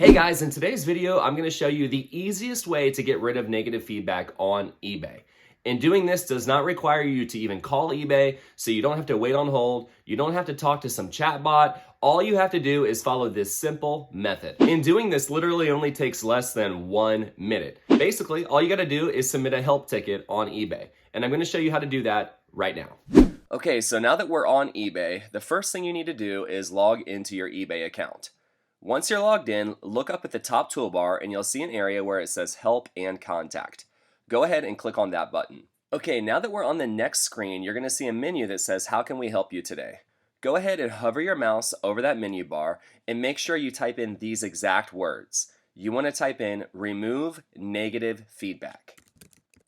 Hey guys, in today's video, I'm going to show you the easiest way to get rid of negative feedback on eBay. And doing this does not require you to even call eBay, so you don't have to wait on hold, you don't have to talk to some chatbot. All you have to do is follow this simple method. And doing this literally only takes less than 1 minute. Basically, all you got to do is submit a help ticket on eBay. And I'm going to show you how to do that right now. Okay, so now that we're on eBay, the first thing you need to do is log into your eBay account. Once you're logged in, look up at the top toolbar and you'll see an area where it says Help and Contact. Go ahead and click on that button. Okay, now that we're on the next screen, you're going to see a menu that says How can we help you today? Go ahead and hover your mouse over that menu bar and make sure you type in these exact words. You want to type in Remove Negative Feedback.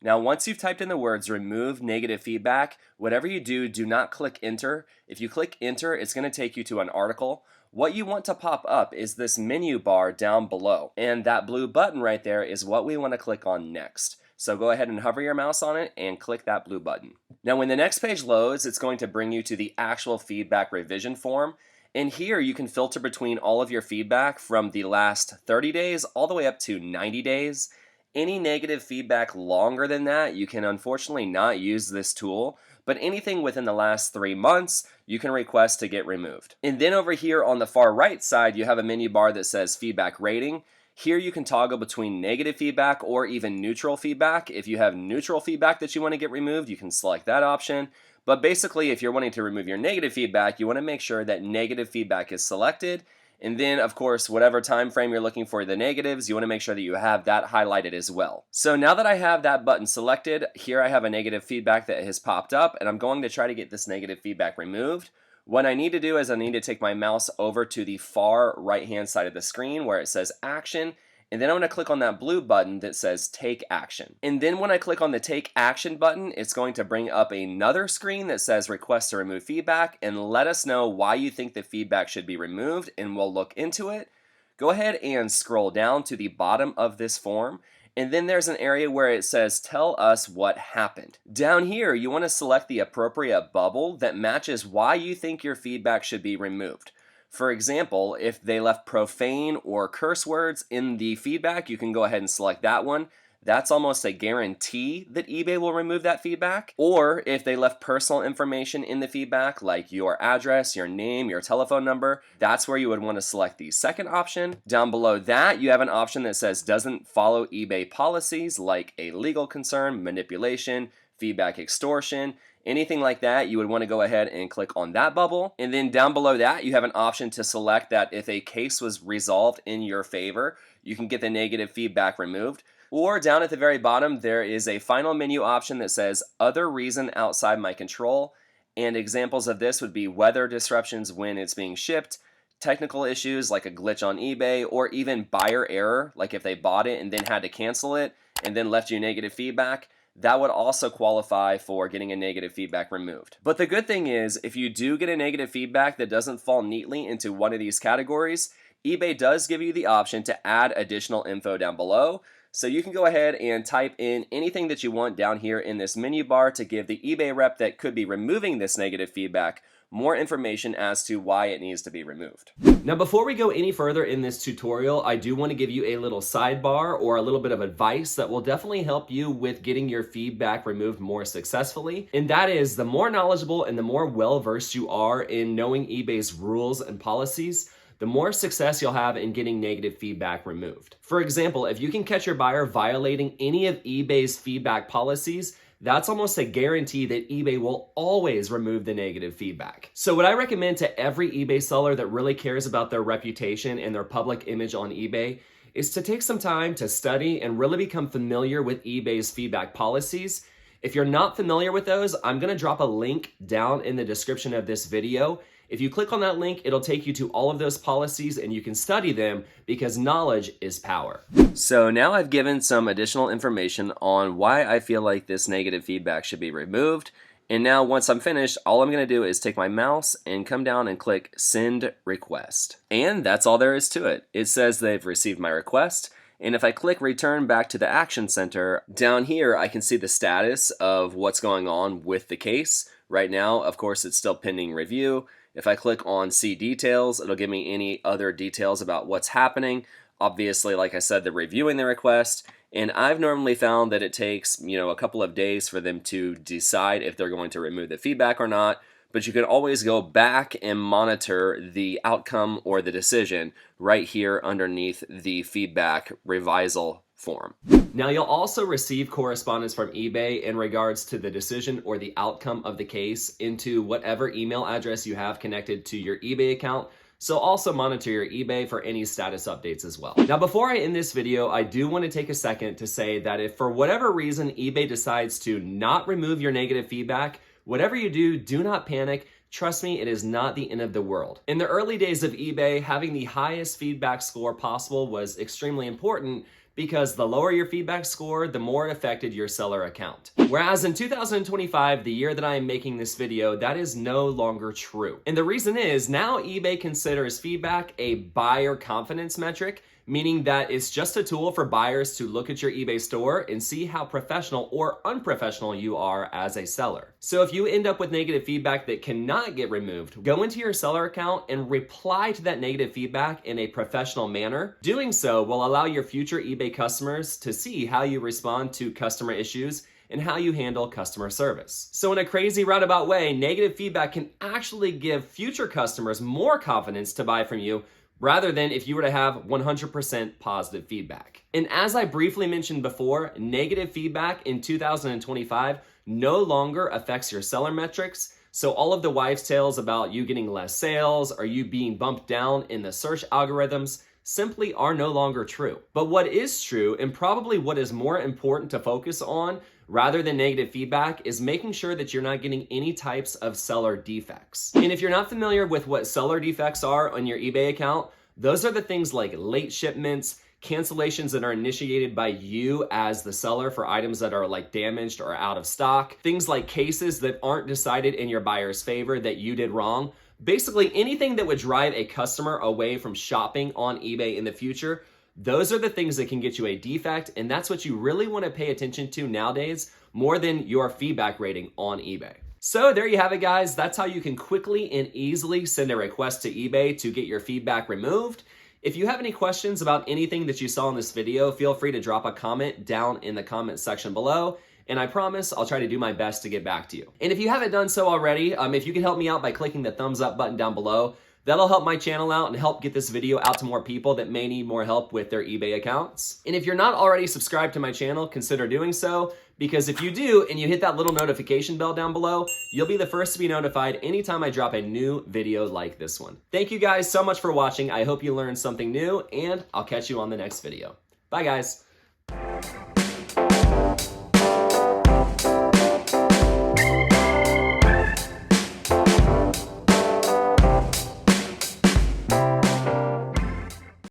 Now, once you've typed in the words remove negative feedback, whatever you do, do not click enter. If you click enter, it's going to take you to an article. What you want to pop up is this menu bar down below, and that blue button right there is what we want to click on next. So go ahead and hover your mouse on it and click that blue button. Now when the next page loads, it's going to bring you to the actual feedback revision form. And here you can filter between all of your feedback from the last 30 days all the way up to 90 days. Any negative feedback longer than that, you can unfortunately not use this tool, but anything within the last 3 months, you can request to get removed. And then over here on the far right side, you have a menu bar that says feedback rating. Here you can toggle between negative feedback or even neutral feedback. If you have neutral feedback that you want to get removed, you can select that option. But basically, if you're wanting to remove your negative feedback, you want to make sure that negative feedback is selected. And then, of course, whatever time frame you're looking for the negatives, you want to make sure that you have that highlighted as well. So now that I have that button selected, here I have a negative feedback that has popped up, and I'm going to try to get this negative feedback removed. What I need to do is I need to take my mouse over to the far right-hand side of the screen where it says Action, and then I'm going to click on that blue button that says Take Action. And then when I click on the Take Action button, it's going to bring up another screen that says Request to Remove Feedback and let us know why you think the feedback should be removed, and we'll look into it. Go ahead and scroll down to the bottom of this form, and then there's an area where it says Tell us what happened. Down here, you want to select the appropriate bubble that matches why you think your feedback should be removed. For example, if they left profane or curse words in the feedback, you can go ahead and select that one. That's almost a guarantee that eBay will remove that feedback. Or if they left personal information in the feedback, like your address, your name, your telephone number, that's where you would want to select the second option. Down below that, you have an option that says doesn't follow eBay policies, like a legal concern, manipulation, feedback extortion, anything like that. You would want to go ahead and click on that bubble. And then down below that, you have an option to select that if a case was resolved in your favor, you can get the negative feedback removed. Or down at the very bottom, there is a final menu option that says other reason outside my control. And examples of this would be weather disruptions when it's being shipped, technical issues like a glitch on eBay, or even buyer error, like if they bought it and then had to cancel it and then left you negative feedback. That would also qualify for getting a negative feedback removed. But the good thing is, if you do get a negative feedback that doesn't fall neatly into one of these categories, eBay does give you the option to add additional info down below. So you can go ahead and type in anything that you want down here in this menu bar to give the eBay rep that could be removing this negative feedback more information as to why it needs to be removed. Now, before we go any further in this tutorial, I do want to give you a little sidebar or a little bit of advice that will definitely help you with getting your feedback removed more successfully. And that is, the more knowledgeable and the more well-versed you are in knowing eBay's rules and policies, the more success you'll have in getting negative feedback removed. For example, if you can catch your buyer violating any of eBay's feedback policies, that's almost a guarantee that eBay will always remove the negative feedback. So what I recommend to every eBay seller that really cares about their reputation and their public image on eBay is to take some time to study and really become familiar with eBay's feedback policies. If you're not familiar with those, I'm gonna drop a link down in the description of this video. If you click on that link, it'll take you to all of those policies and you can study them because knowledge is power. So now I've given some additional information on why I feel like this negative feedback should be removed. And now once I'm finished, all I'm gonna do is take my mouse and come down and click Send Request. And that's all there is to it. It says they've received my request. And if I click Return back to the Action Center, down here I can see the status of what's going on with the case. Right now, of course, it's still pending review. If I click on See Details, it'll give me any other details about what's happening. Obviously, like I said, they're reviewing the request, and I've normally found that it takes, a couple of days for them to decide if they're going to remove the feedback or not. But you can always go back and monitor the outcome or the decision right here underneath the feedback revisal form. Now, you'll also receive correspondence from eBay in regards to the decision or the outcome of the case into whatever email address you have connected to your eBay account. So also monitor your eBay for any status updates as well. Now, before I end this video, I do want to take a second to say that if for whatever reason eBay decides to not remove your negative feedback, whatever you do, do not panic. Trust me, it is not the end of the world. In the early days of eBay, having the highest feedback score possible was extremely important because the lower your feedback score, the more it affected your seller account. Whereas in 2025, the year that I am making this video, that is no longer true. And the reason is now eBay considers feedback a buyer confidence metric, meaning that it's just a tool for buyers to look at your eBay store and see how professional or unprofessional you are as a seller. So if you end up with negative feedback that cannot get removed, go into your seller account and reply to that negative feedback in a professional manner. Doing so will allow your future eBay customers to see how you respond to customer issues and how you handle customer service. So in a crazy roundabout way, negative feedback can actually give future customers more confidence to buy from you rather than if you were to have 100% positive feedback. And as I briefly mentioned before, negative feedback in 2025 no longer affects your seller metrics. So all of the wives' tales about you getting less sales or you being bumped down in the search algorithms simply are no longer true. But what is true, and probably what is more important to focus on rather than negative feedback, is making sure that you're not getting any types of seller defects. And if you're not familiar with what seller defects are on your eBay account, those are the things like late shipments, cancellations that are initiated by you as the seller for items that are like damaged or out of stock, things like cases that aren't decided in your buyer's favor that you did wrong. Basically anything that would drive a customer away from shopping on eBay in the future, those are the things that can get you a defect, and that's what you really want to pay attention to nowadays more than your feedback rating on eBay. So there you have it, guys. That's how you can quickly and easily send a request to eBay to get your feedback removed. If you have any questions about anything that you saw in this video, feel free to drop a comment down in the comment section below, and I promise I'll try to do my best to get back to you. And if you haven't done so already, if you can help me out by clicking the thumbs up button down below, that'll help my channel out and help get this video out to more people that may need more help with their eBay accounts. And if you're not already subscribed to my channel, consider doing so, because if you do and you hit that little notification bell down below, you'll be the first to be notified anytime I drop a new video like this one. Thank you guys so much for watching. I hope you learned something new, and I'll catch you on the next video. Bye, guys.